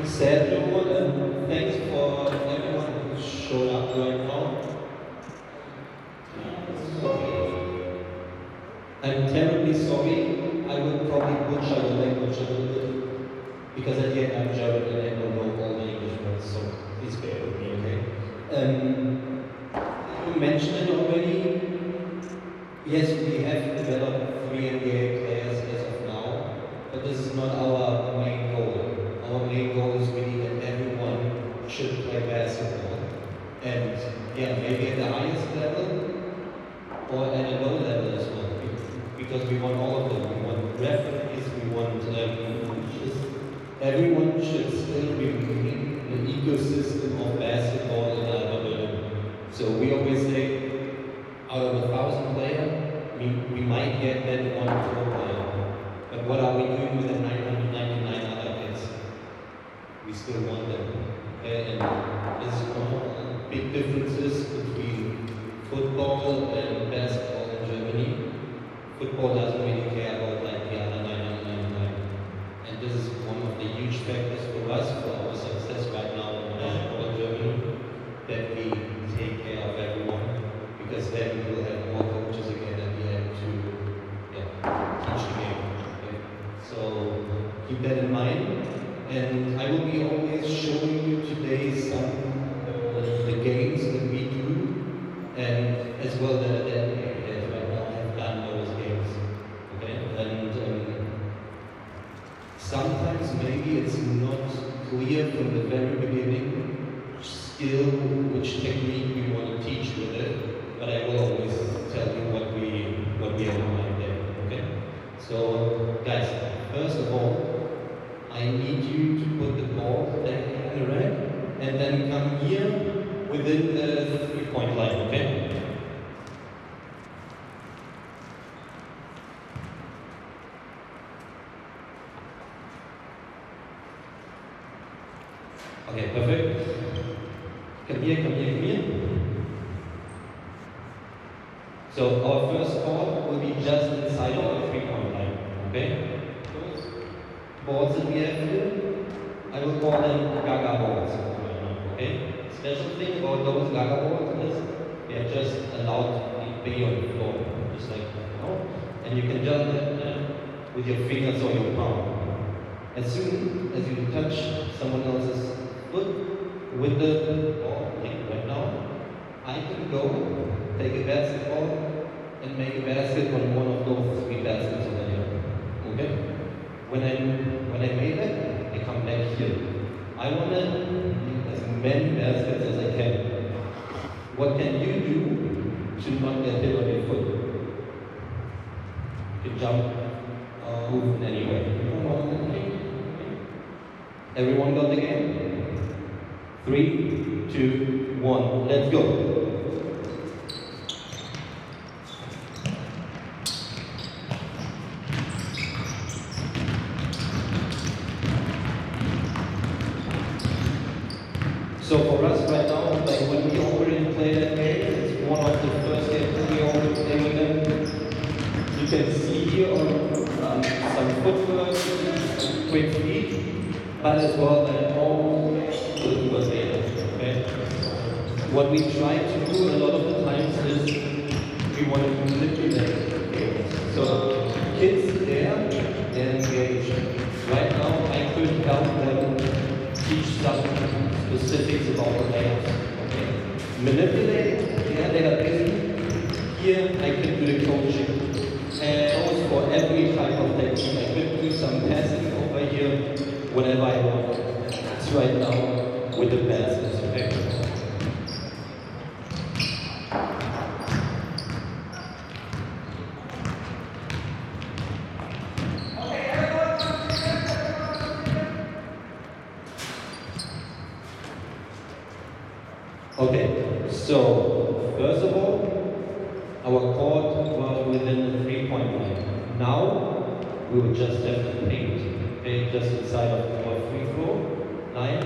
Sergio, thanks for everyone who showed up right now. I'm terribly sorry. I will probably butcher your language a little bit because at the end I'm German and I don't know all the English words, so please bear with me, okay? You mentioned it already. Yes, we have developed 3 NBA players as of now, but this is not our main goal. Our main goal is really that everyone should play basketball. And yeah, maybe at the highest level or at a low level as well. Because we want all of them. We want referees, we want coaches. Everyone should still remain in the ecosystem of basketball in Alba Berlin. So we always say, out of 1,000 players, we might get that one pro player. But what are we doing with the 999 other kids? We still want them. Okay? And this is one of the big differences between football and basketball in Germany. Football doesn't really care about like the other 999. And this is one of the huge factors for us, for our success right now in basketball in Germany, that we take care of everyone. Because then we will have more coaches again at the end to teach the game. Okay? So keep that in mind. And I will be always showing you today some of the games that we do, and as well that right now have done those games. Okay? And sometimes maybe it's not clear from the very beginning still which technique we want to teach with it. But I will always tell you what we have in mind there, okay? So, guys, first of all, I need you to put the ball back in the rack and then come here within the 3-point line, okay? Okay, perfect. Come here, come here, come here. So our first ball will be just inside of the 3-point line, okay? Those balls that we have here, I will call them Gaga balls, okay? Special thing about those Gaga balls is they are just allowed to be on the floor, just like that, and you can jump with your fingers or your palm. As soon as you touch someone else's foot with the ball, like right now, I can go take a basketball and make a basket on one of those 3 baskets over here. Okay? When I made it, I come back here. I want to make as many baskets as I can. What can you do to not get hit on your foot? You can jump, move in any way. Everyone got the game? 3, 2, 1, let's go. So for us right now, like when we already play that game, it's one of the first games that we already play with them. You can see here on some footwork, quick feet, but as well that all will do us later. Okay? What we try to do a lot of the times is we want to manipulate games. So kids there, they're engaged. Right now I could help them teach some specifics about the layers. Okay? Manipulate, yeah, they are busy. Here I can do the coaching. And also for every type of technique, I could do some passing over here whenever I want. It's right now with the passes, okay? Okay, so first of all, our court was within the 3-point line. Now we will just have to paint, okay, just inside of our free throw line,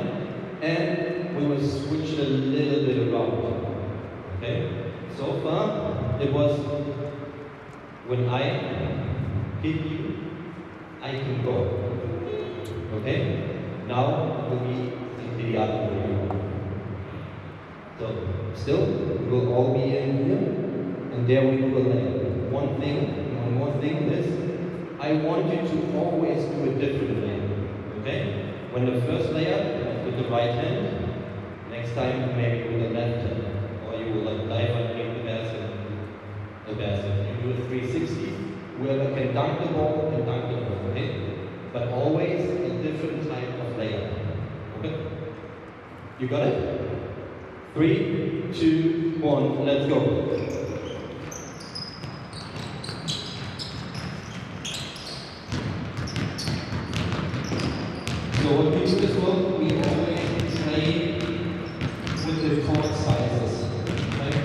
and we will switch it a little bit around. Okay, so far it was when I hit you, I can go. Okay, Now it will be the other way around. So still, we will all be in here, and there we do a layer. One more thing is, I want you to always do a different layer. Okay? When the first layer, with the right hand, next time maybe with the left hand, or you will dive underneath the basket. You do a 360. Whoever can dunk the ball, can dunk the ball. Okay? But always a different type of layer. Okay? You got it? 3, 2, 1, let's go. So what we do as well, we always play with the chord sizes. Right?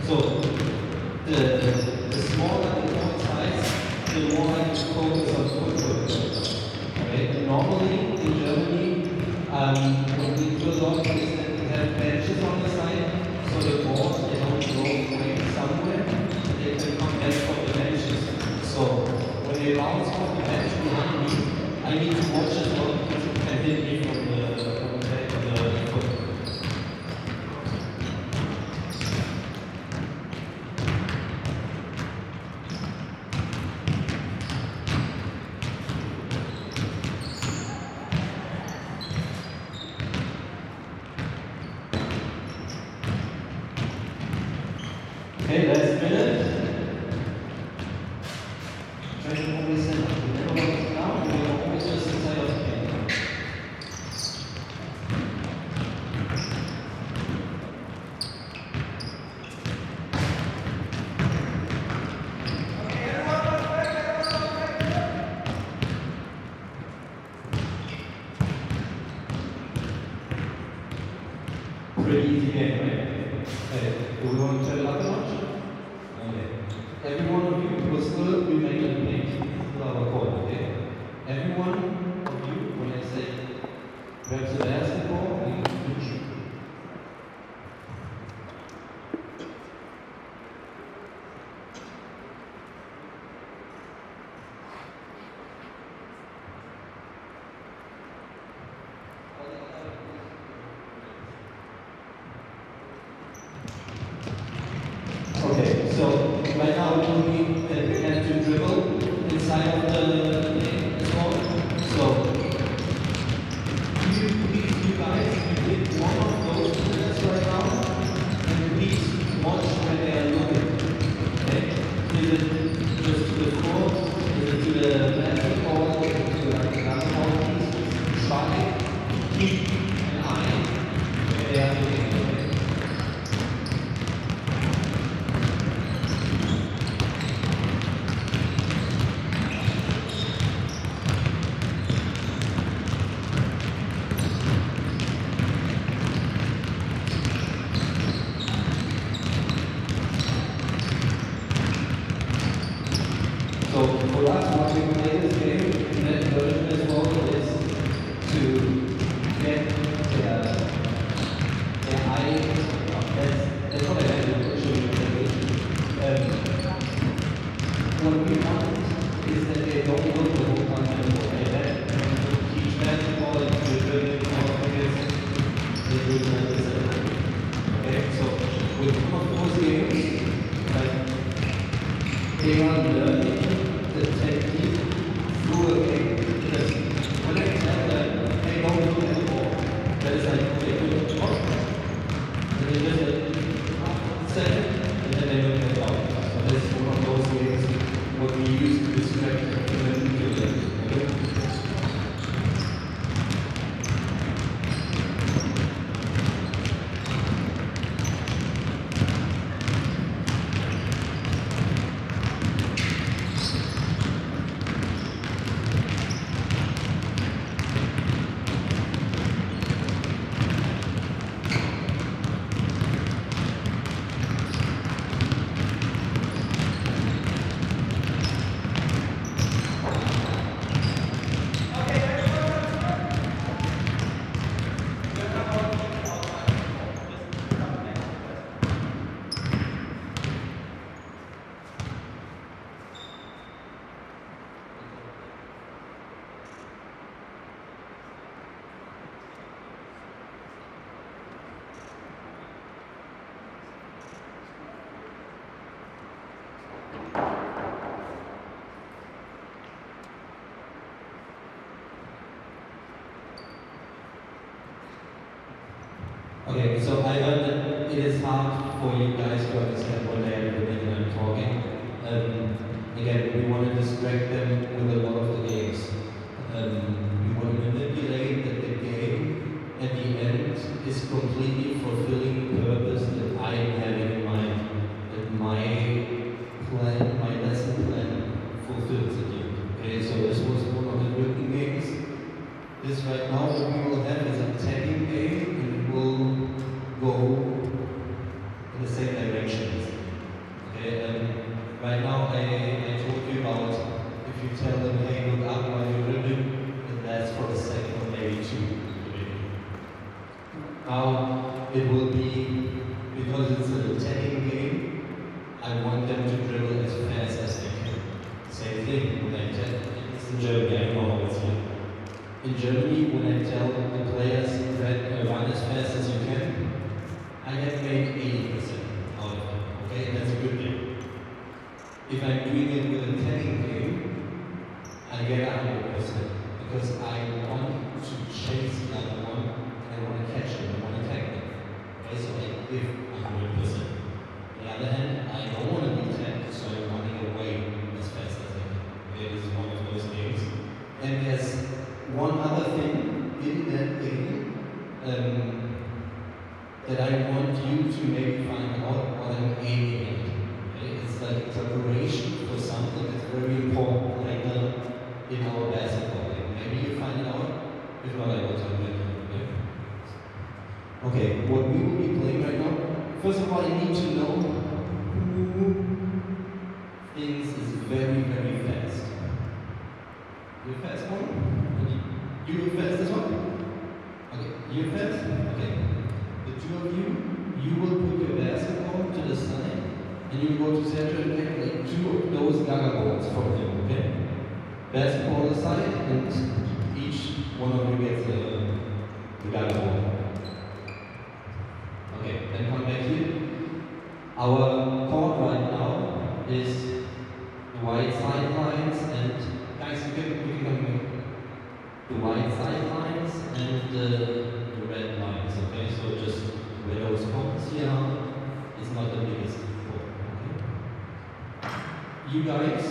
So the smaller the chord size, the more I focus on footwork. Right? And normally in Germany, what we do a lot is that we have benches on the side, so the balls they don't go away somewhere, they can come back from the benches. So when they bounce off the bench behind me, I need to watch as well because it can hit me from the back of the foot. Okay, last minute. Try to always send up. You never want it down, you will always just inside of the game. Pretty easy game, right? Okay. Do we want to turn it up a notch? Okay. Every one of you will still remain in the game to our call, okay? Every one of you, when I say grabs the basketball, we need to shoot. Okay, so right now we have to dribble inside of the game as well. So you guys, you did one of those movements right now, and please watch where they are looking. Okay? Is it just to the floor? Is it to the basketball? Is it to like another ball piece? Try, keep an eye where they are looking. So for us, what we play this game in that version as well is to get their eyes. That's what I had to show you. What we want is that they don't look the whole time in the ball. That teach basketball and to dribbling all figures, they do it like this. Okay, so with one of those games, they are learning the technique through a game. Because when I tell them, hey, don't look at the ball, that is like, okay, good, and they just like, second, and then they look at the ball. So this is one of those games what we use to distract the children. Okay, so I heard that it is hard for you guys to understand what they are doing when I'm talking. Again, we want to distract them with a lot of the games. We want to manipulate that the game at the end is completely fulfilling the purpose that I am having in mind. That my plan, my lesson plan fulfills at the end. Okay, so this was one of the written games. This right now what we will have is a tagging game, and it will go in the same direction. Okay, right now I told you about if you tell them, hey, look up while you're dribbling, then that's for a second or maybe two. Now it will be, because it's a tagging game, I want them to dribble as fast as they can. Same thing when I tell, it's in Germany, I know how it's here. In Germany, when I tell the players that run as fast as you can, I have made 80% out of it. Okay, that's a good thing. If I'm doing it with a tagging game, I get 100% because I want to chase the other one and I want to catch them, I want to tag them. Okay, so I give 100%. On the other hand, I don't want to be tagged, so I'm running away as fast as I can. Okay, this is one of those games. And there's one other thing in that game that I want you to maybe find out what I'm aiming at. Okay? It's like preparation for something that's very important later in our basketball game. Maybe you find it out, if not I will tell you later. Okay, what we will be playing right now, first of all I need to know who thinks is very, very fast. You a fast one? You fast as well? Okay, you fast? Okay. The two of you will put your basketball to the side and you will go to center and take like two of those gaga balls from him, okay? Basketball aside and each one of you gets the gaga ball. Okay, then come back here. Our court right now is the white sidelines and guys, you can come here. The white sidelines and the red lines, okay? So just where those cones here are, it's not the biggest four, okay? You guys,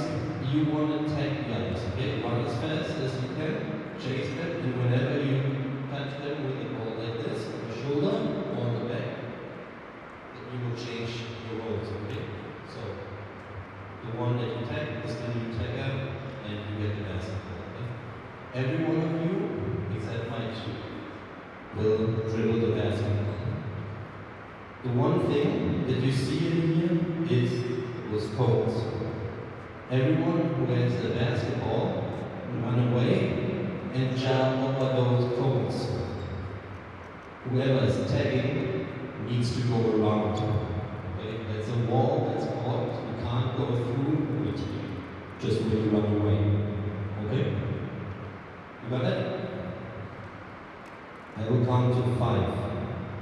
you want to tag the others, okay? Run as fast as you can, chase them, and whenever you touch them with the ball like this, on the shoulder or on the back, then you will change your roles, okay? So, the one that you tag is the new tagger, and you get the basketball, okay? Every one of you, except my two, will dribble the basketball. The one thing that you see in here is those cones. Everyone who has the basketball will run away and jump over those cones. Whoever is tagging needs to go around. Okay? That's a wall that's called. You can't go through it just when you run away. Okay? You got that? I will count to 5.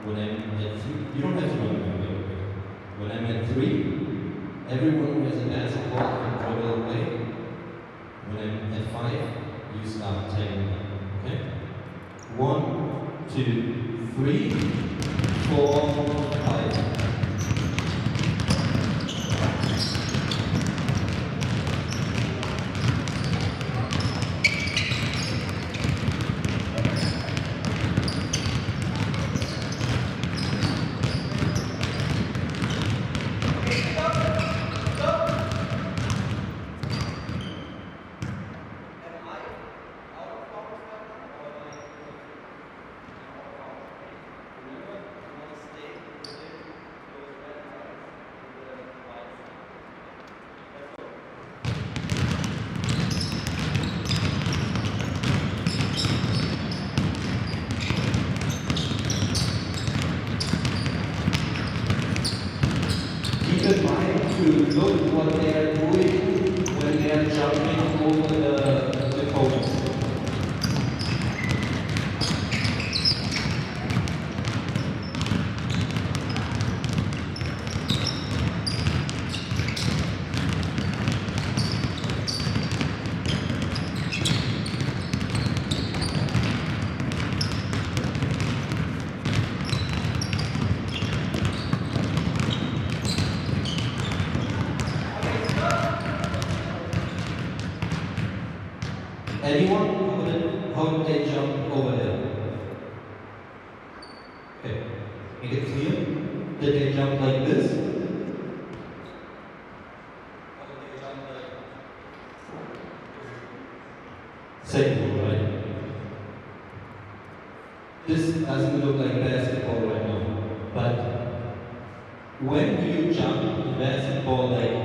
When I'm at 3, you don't have to run away. When I'm at 3, everyone who has a basketball can dribble away. When I'm at 5, you start tagging them. Okay? 1, 2, 3, 4, 5. Keep in mind to look what they are doing when they are jumping over the cones. Anyone? How do they jump over there? Okay. Make it clear that they jump like this. How do they jump like second, right? This doesn't look like basketball right now, but when do you jump basketball like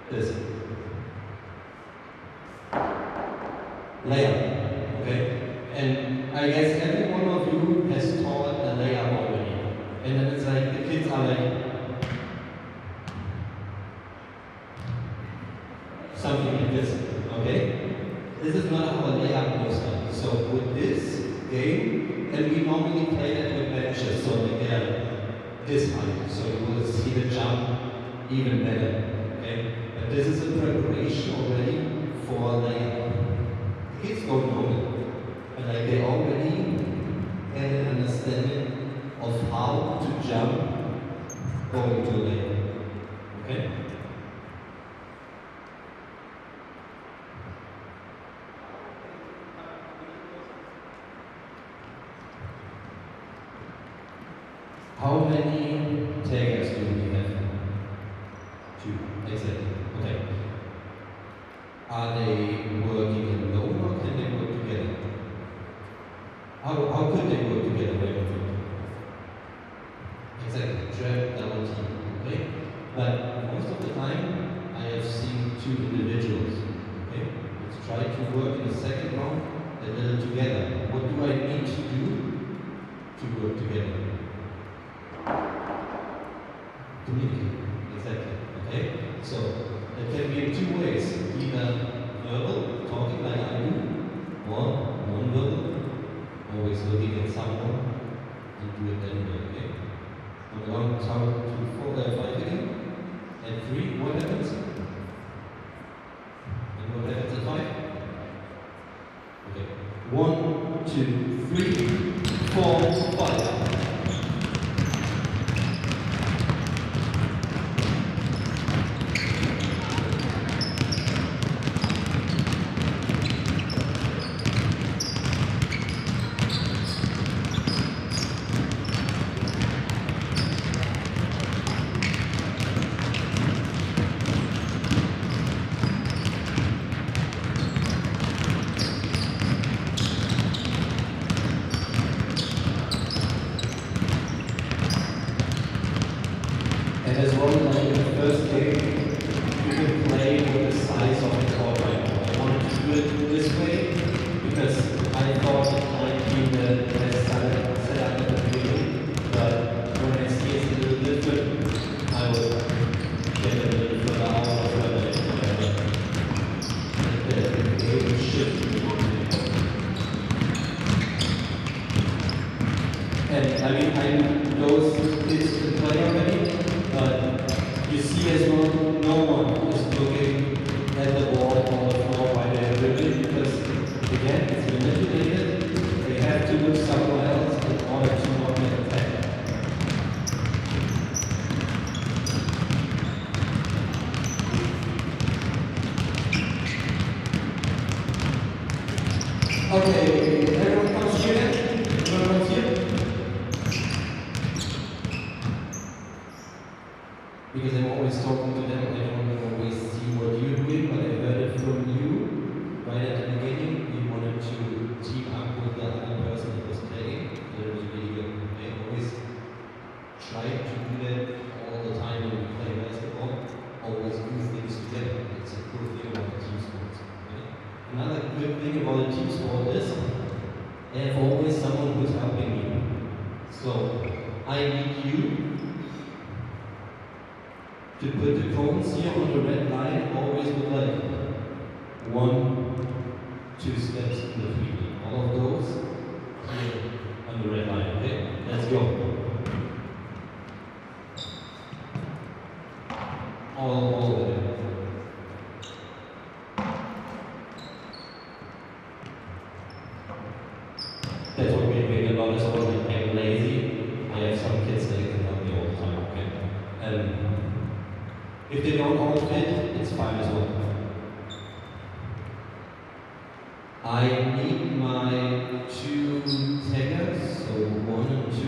this? Layup, okay? And I guess every one of you has taught a layup already. And then it's like, the kids are like, something like this, okay? This is not how a layup goes like. So with this game, and we normally play that with benches, so like they're this height, so you will see the jump even better, okay? But this is a preparation already for a layup. Kids don't know it, but like they already get an understanding of how to jump going to a layup, okay? How many taggers do we have? 2, exactly, okay. Are they working alone or can they work together? How could they work together? Exactly, trap, double team, okay? But most of the time, I have seen 2 individuals, okay? Let's try to work in the second round a little together. What do I need to do to work together? Communicate, exactly, okay? So, it can be in 2 ways, either verbal, talking like I do, or non-verbal, always looking at someone and do it anyway, okay? I'm going to count to 4, 5 again, and 3, what happens? And what happens at 5? Okay, 1, 2, 3, 4, 5. And as well, like in the first game, you can play with the size of the court right now. I wanted to do it this way because I thought it might be the best setup at the beginning, but when I see it's a little different, I will get a little further out or further in, whatever. The game shift. And I mean, I those kids can play already. But you see as well, no one is looking at the ball on the floor while they're dribbling because, again, it's manipulated. They have to look somewhere else in order to not get attacked. Okay, everyone comes here then? Everyone comes here? Because I'm always talking to them, I don't always see what you're doing, but I heard it from you right at the beginning. You wanted to team up with the other person that was playing. That was really good. I always try to do that all the time when we play basketball. Always do things together. It's a cool thing about the team sports. Okay? Another good thing about the team sport is I have always someone who's helping me. So I need you to put the cones here on the red line, always with like 1, 2 steps in between. All of those here on the red line, okay? Let's go. All of it. That's what we're doing a lot as well. Like, I'm lazy. I have some kids that can help me all the time, okay? If they don't all fit, it's fine as well. I need my two taggers, so 1 and 2.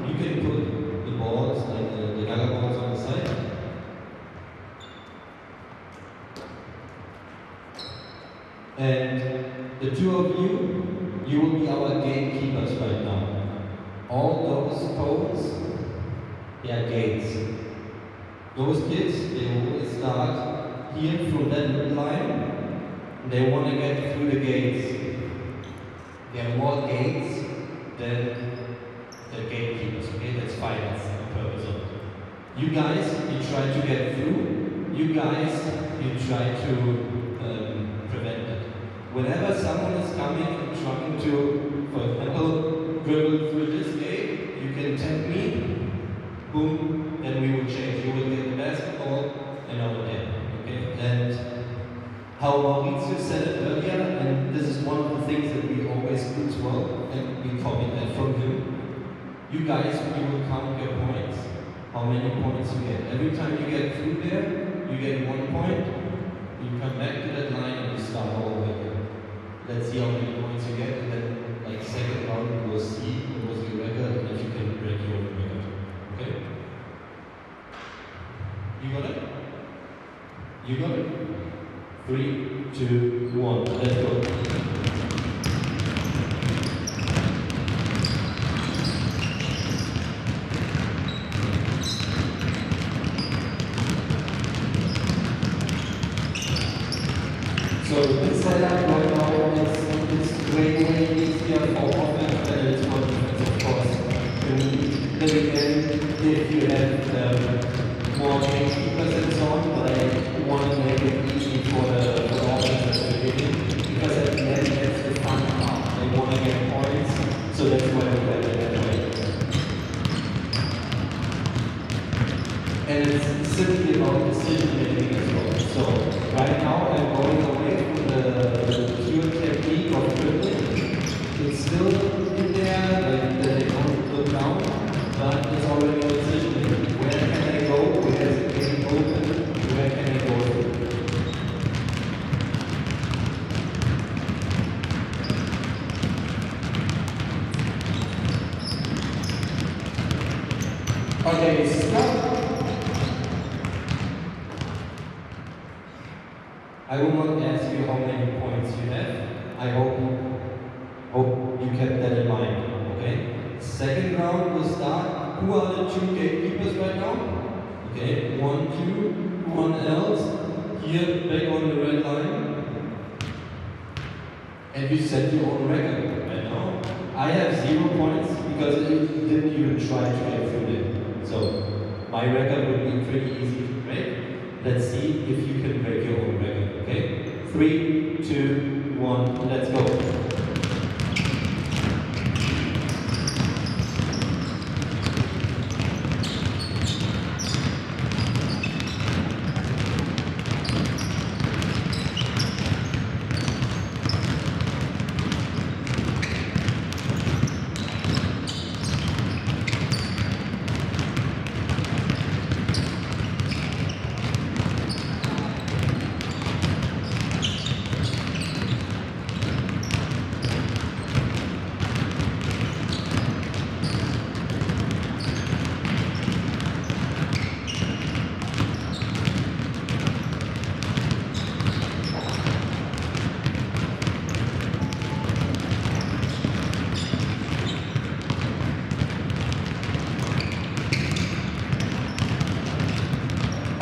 You can put the balls, like the gaga balls on the side. And the two of you will be our gatekeepers right now. All those cones, they are gates. Those kids, they always start here through that red line. They want to get through the gates. There are more gates than the gatekeepers, okay? That's fine, that's the purpose of it. You guys, you try to get through. You guys, you try to prevent it. Whenever someone is coming and trying to, for example, dribble through this gate, you can tap me, boom, then we will change. You will get the basketball and over there, okay? And how Maurizio said it earlier, and this is one of the things that we always do as well, and we copied that from him. You guys, you will count your points. How many points you get. Every time you get through there, you get 1 point. You come back to that line and you start all over again. Let's see how many points you get, and then like second round we will see what was your record and if you can break your own record. Okay? You got it? You got it? 3, 2, 1. Let's go. So the setup right now is way easier for offense than it is for defense, of course. And then again, if you have more gatekeepers and so on, but I want to make it easy for the offense at the beginning, because at the end that's the fun part. They want to get points, so that's why we play it that way. And it's simply about decision making as well. So right now I'm going away from the pure technique of dribbling. It's still in there, like that they don't look down, but it's already a decision making. Where can I go? Where is it getting open? Where can I go? Okay, stop. I will not ask you how many points you have. I hope you kept that in mind, okay? Second round will start. Who are the two gatekeepers right now? Okay, 1, 2, who one else. Here, back on the red line. And you set your own record right now. I have 0 points because you didn't even try to get through it. So, my record would be pretty easy to break. Let's see if you can break your own record, okay? 3, 2, 1, let's go.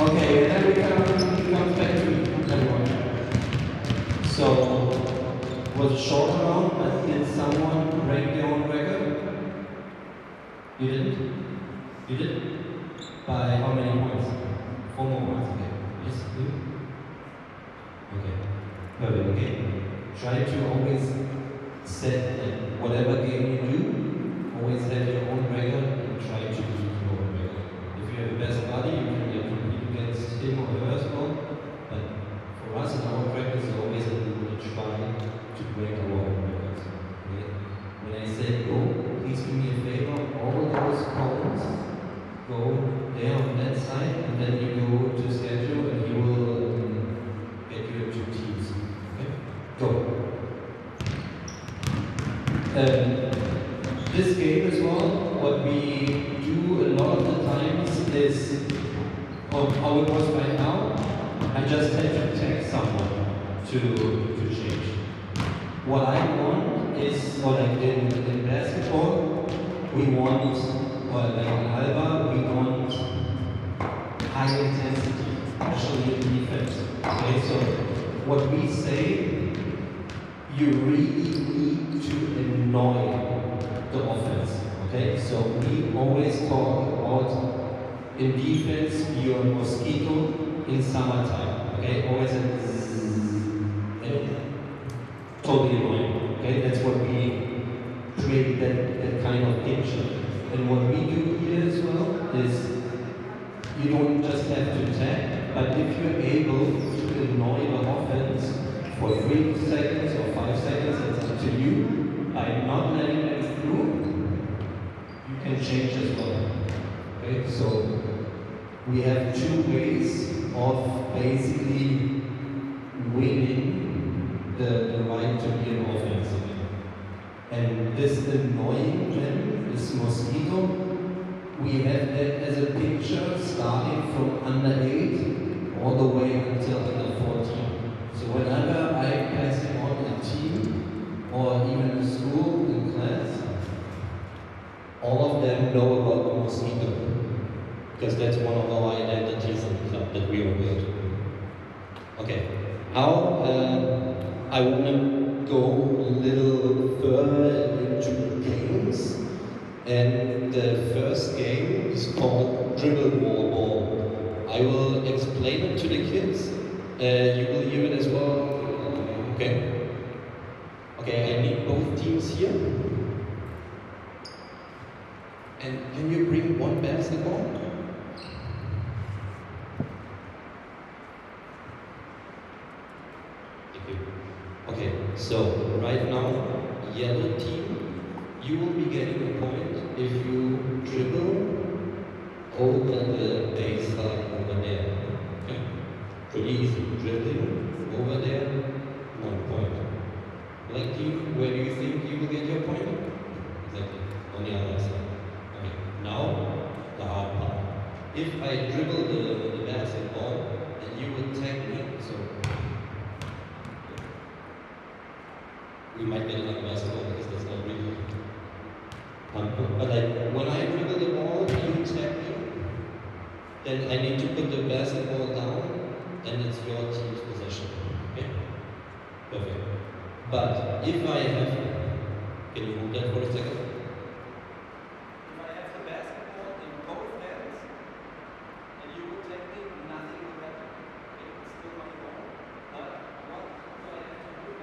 Okay, and then we come back to everyone. So, was a short round, but did someone break their own record? You didn't? You did? By how many points? 4 more points, okay. Yes, you? Okay, perfect, okay. Try to always set that whatever game you do, always have your own record and try to do your own record. If you have the best buddy, you can compete against him or her as well. But for us in our practice, it's always that we will try to break our own records. Okay? When I say go, please do me a favor, all those cones go there on that side, and then you go to schedule and he will get you into teams. Okay? Go. how it was right now, I just had to text someone to change. What I want is, or like in basketball, we want, or like in Alba, we want high intensity, especially in defense. Okay, so what we say, you really need to annoy the offense. Okay, so we always talk about in defense, you're a mosquito in summertime. Okay, always a totally annoying. Okay, that's what we create that kind of picture. And what we do here as well is you don't just have to tag, but if you're able to annoy the offense for 3 seconds or 5 seconds, it's up to you. By not letting them through, you can change as well. Okay, so we have 2 ways of basically winning the right to be an offense. And this annoying them, this mosquito, we have that as a picture starting from under 8 all the way until under 14. So whenever I pass it on a team or even in school, in class, all of them know about the mosquito. Because that's one of our identities in the club that we all build. Okay, now I want to go a little further into the games. And the first game is called Dribble Wall Ball. I will explain it to the kids. You will hear it as well. Okay? Okay, I need both teams here. And can you bring one basketball? Okay, so right now, yellow team, you will be getting a point if you dribble over the baseline over there. Okay? Pretty easy. Dribbling over there, 1 point. Black team, where do you think you will get your point? Exactly, on the other side. Okay, now the hard part. If I dribble the basketball, then you will tag me, so we might get another basketball because that's not really but like when I dribble the ball, you tag me, then I need to put the basketball down and it's your team's possession. Okay? Perfect. But if I have, can you hold that for a second? If I have the basketball in both hands and you will tag me, nothing will happen. Okay? It's still my ball. But what do I have to do?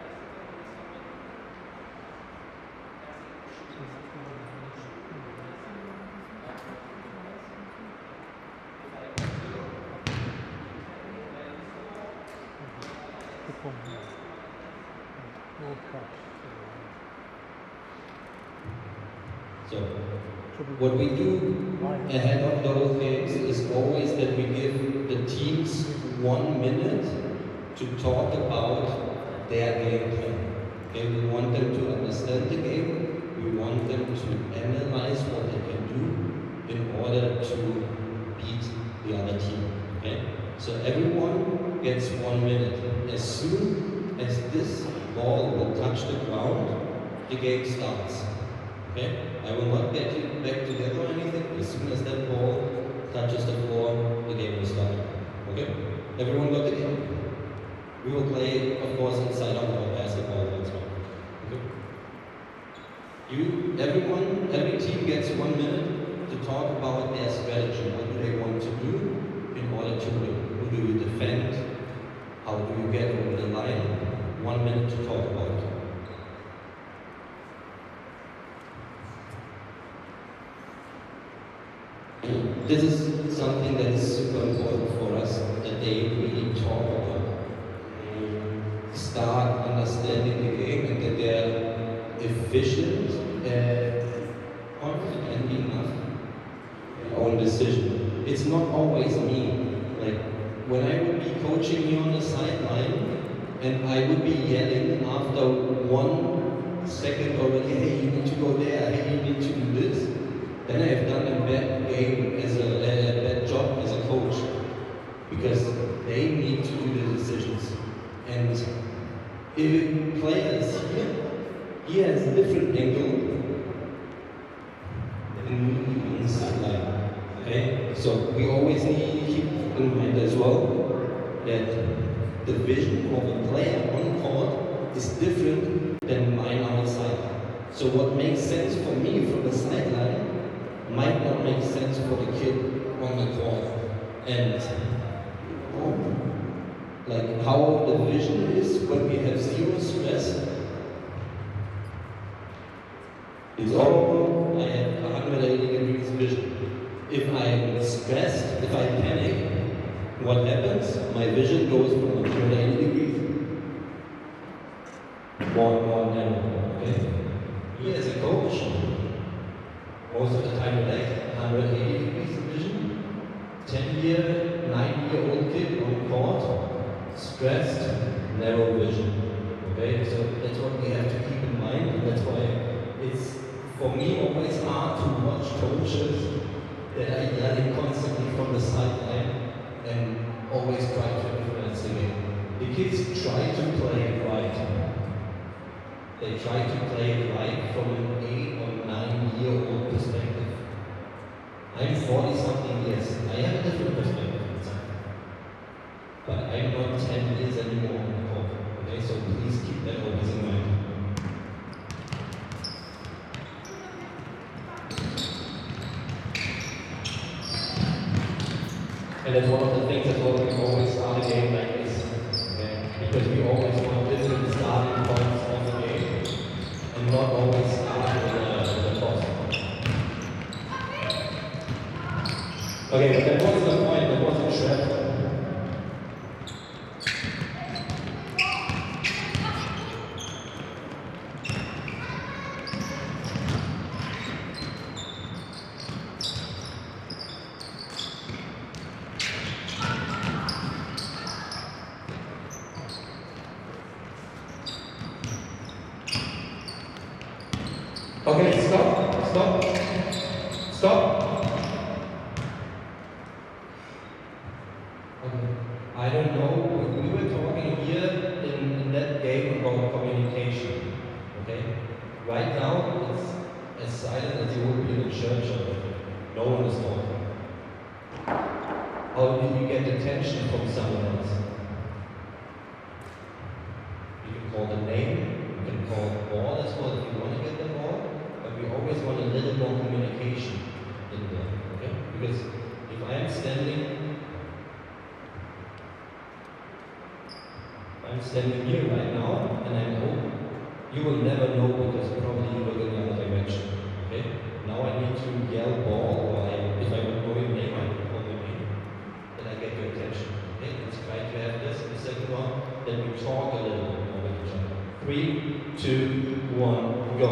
So, what we do ahead of those games is always that we give the teams 1 minute to talk about their game plan. Okay, we want them to understand the game, we want them to analyze what they can do in order to beat the other team. Okay? So everyone gets 1 minute. As soon as this ball will touch the ground, the game starts. Okay? I will not get you back together or anything. As soon as that ball touches the floor, the game will start. Okay? Everyone got the game? We will play, of course, inside of our basketball as well. Okay? Every team gets 1 minute to talk about their strategy. What do they want to do in order to win? Who do you defend? How do you get over the line? 1 minute to talk about it. This is something that is super important for us, that they really talk about. Start understanding the game and that they're efficient and confident enough in their own decision. It's not always me. Like when I would be coaching you on the sideline and I would be yelling after 1 second already, hey, you need to go there, hey, you need to do this. Then I have done a bad game a bad job as a coach. because they need to do the decisions. And if a player is here, he has a different angle than the sideline. Okay? So we always need to keep in mind as well that the vision of a player on court is different than mine on the sideline. So what makes sense for me from the sideline might not make sense for the kid on the court. And like how the vision is when we have zero stress is all I have 180 degrees vision. If I'm stressed, if I panic, what happens? My vision goes from 180 degrees more narrow. Okay? Me as a coach, most of the time I like 180 degrees vision. 10-year, 9-year-old kid on court, stressed, narrow vision. Okay, so that's what we have to keep in mind, and that's why it's for me always hard to watch coaches that are yelling constantly from the sideline and always try to influence the game. The kids try to play it right. They try to play it right from an 8 or 9-year-old perspective. I'm 40-something years. I have a different perspective inside. But I'm not 10 years anymore on the court. Okay, so please keep that always in mind. And that's one of the things as well, we always start a game like this. Okay? Because we always want different starting points of the game and not always start with the toss. Okay, but that was the point, that was a trap. Okay, stop. Okay. I don't know, we were talking here in that game about communication. Okay? Right now, it's as silent as you would be in a church. No one is talking. How do you get attention from someone else? You can call the name, you can call the ball as well if you want to get the ball, but we always want a little more communication in there. Okay? Because if I am standing here right now and I'm open, you will never know because probably you look in the other direction. Okay? Now I need to yell ball, or if I would know your name, I would call your name. Then I get your attention. Okay? Let's try to have this in the second one. Then we talk a little bit more with each other. 3, 2, 1, go.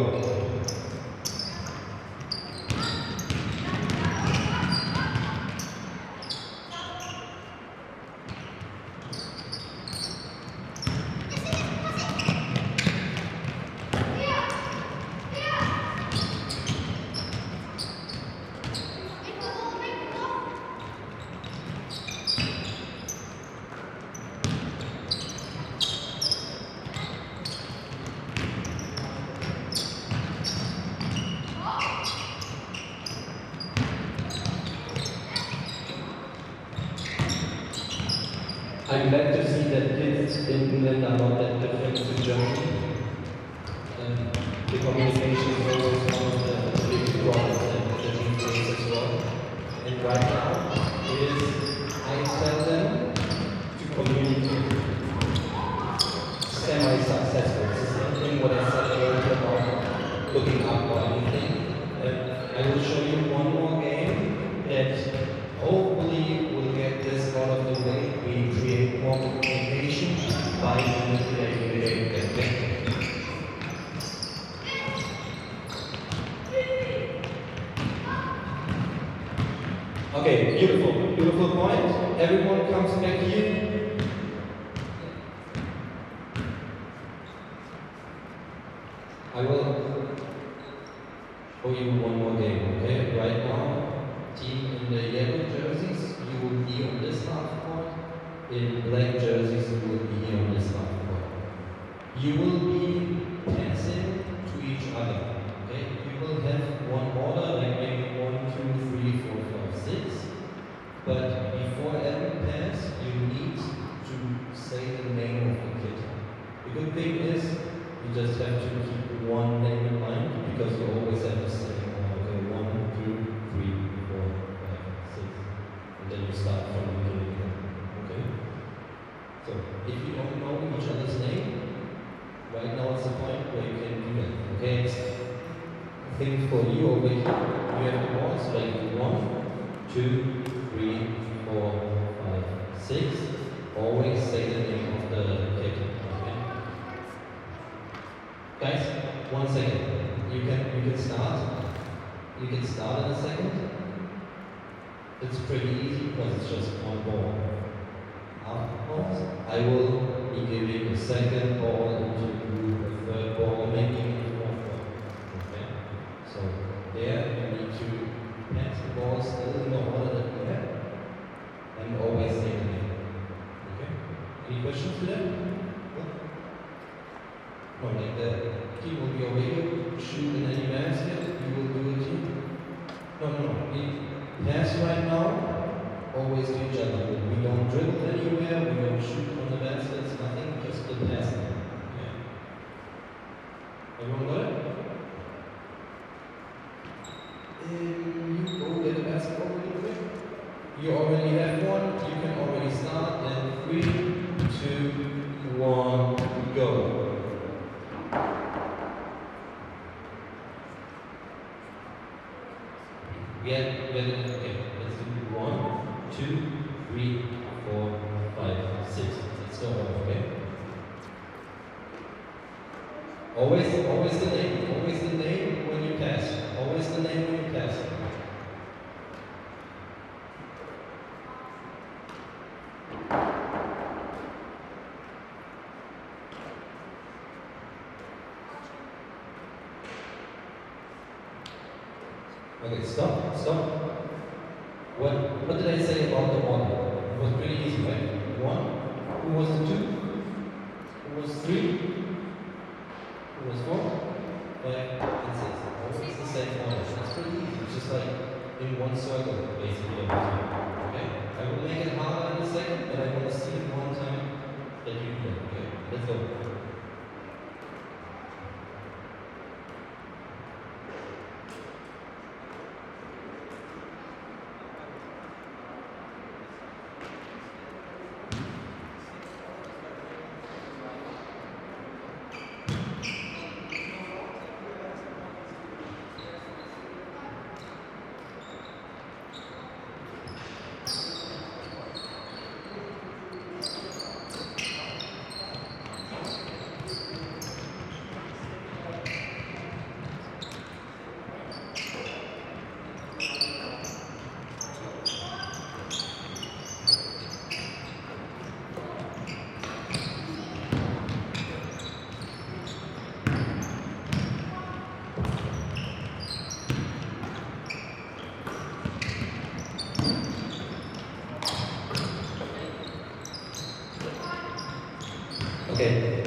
I'm glad to see that kids in England are not that different to Germany. The communication is always one of the big problems that the team face as well. And right now, I tell them to communicate. Semi-successful. It's the same thing what I said earlier about looking up or anything. I will show you one more game that hopefully will get this out of the way. We create more communication by manipulating the game. Okay, beautiful point. Everyone comes back here. I will show you one more game, okay? Right now, team in the yellow jerseys, you will be on this half court. in black jerseys who will be here on the start court. You will be passing to each other. Okay? You will have one order, like maybe 1, 2, 3, 4, 5, 6. But before every pass, you need to say the name of the kid. The good thing is, you just have to keep one name in mind because you always have to say, okay, 1, 2, 3, 4, 5, 6. And then you start from the beginning again. Okay? So, if you don't know each other's name, right now it's the point where you can do that. Okay? I think for you over here, you have the balls like 1, 2, 3, 4, 5, 6. Always say the name of the kid. Okay? Guys, 1 second. You can start. You can start in a second. It's pretty easy because it's just one ball. Afterwards, I will be giving a second ball into the group, a third ball, maybe even a fourth ball. Okay? So there you need to pass the ball still in the order that you have and always say the name. Okay? Any questions to that? No, like the team will be over here, shoot in any basket, you will do it too. No. We pass right now, always to each other. We don't dribble anywhere, we don't shoot on the baskets, nothing, just the passing. Okay. Everyone got it? You go get a basketball really quick. You already have one, you can already start, and 3, 2, 1, go. Okay, let's do 1, 2, 3, 4, 5, 6. Let's go over, okay? Always the name when you pass. Always the name when you pass. Okay, stop. What did I say about the order? It was pretty easy, right? 1, who was the 2? Who was 3? Who was 4? 5, and 6. Always the same order. It's pretty easy. It's just like in one circle, basically. Okay? I will make it harder in a second, but I want to see it one time that you do that. Okay? Let's go. Okay,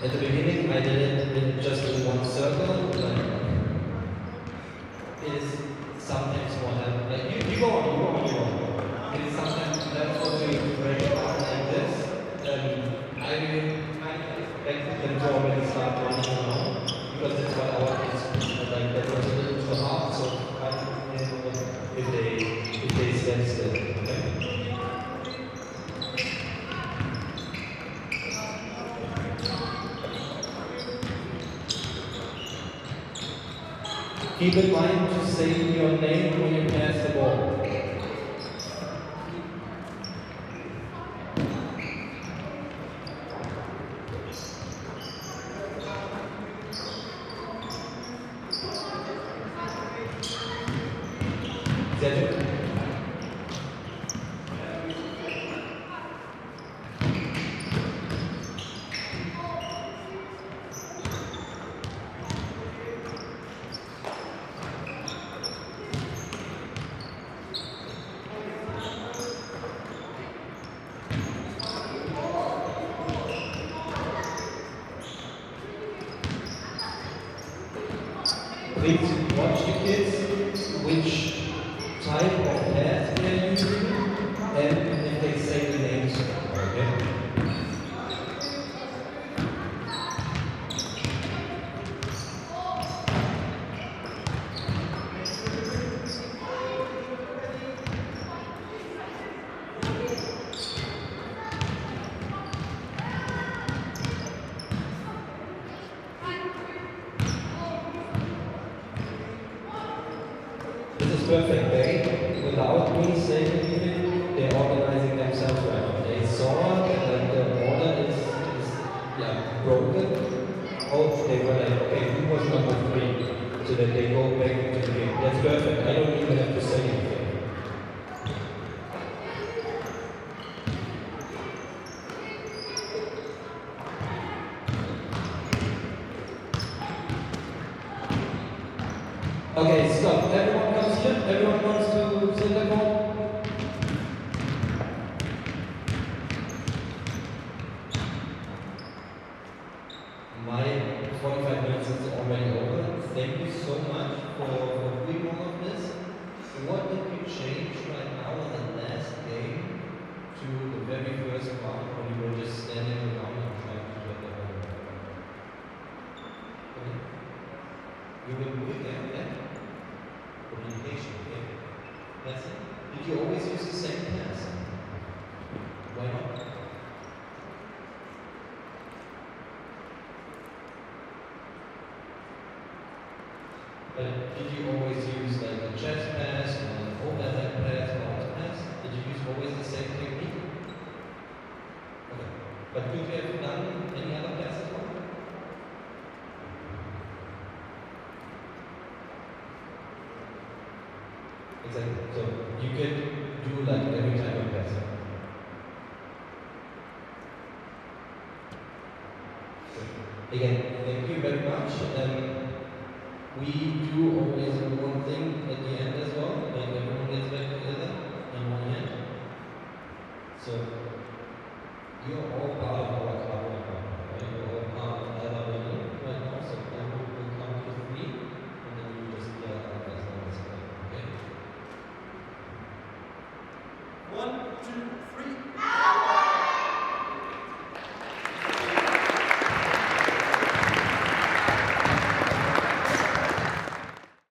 at the beginning I did it just in one circle, but it is sometimes more helpful. Like you go on. It is sometimes helpful to break it down like this. I expect them to already start running around because that's what our kids like. That was a little too hard, so I don't know if they stand still. Okay? Keep in mind to say your name when you pass the ball. Sergio? please watch the kids, which type of pads they're using, and if they say the names, okay? This is perfect. They, without me saying anything, they're organizing themselves right now. They saw that the order is broken. Oh, they were like, okay, who was number 3? So that they go back into the game. That's perfect. I don't even have to say anything. Okay, stop. Everyone comes here. Everyone wants to sit the ball. My 45 minutes is already over. Thank you so much for doing all of this. What did you change right now in the last game to the very first round when you were just standing around and trying to get the ball? Okay. You were moving there, yeah? Communication, okay. That's it. Did you always use the same pass? Why not? But did you always use like the chest pass or the overhead pass or the pass? Did you use always the same technique? Okay. But could you have done any other pass as well? Exactly. So you could do like every type of pass. Again, thank you very much. We do always one thing at the end as well, like everyone gets back together in one hand. So you're all part of our club right now, right? You're all part of our building right now, so everyone will count to 3 and then you just yell out as long as you can, okay? 1, 2, 3.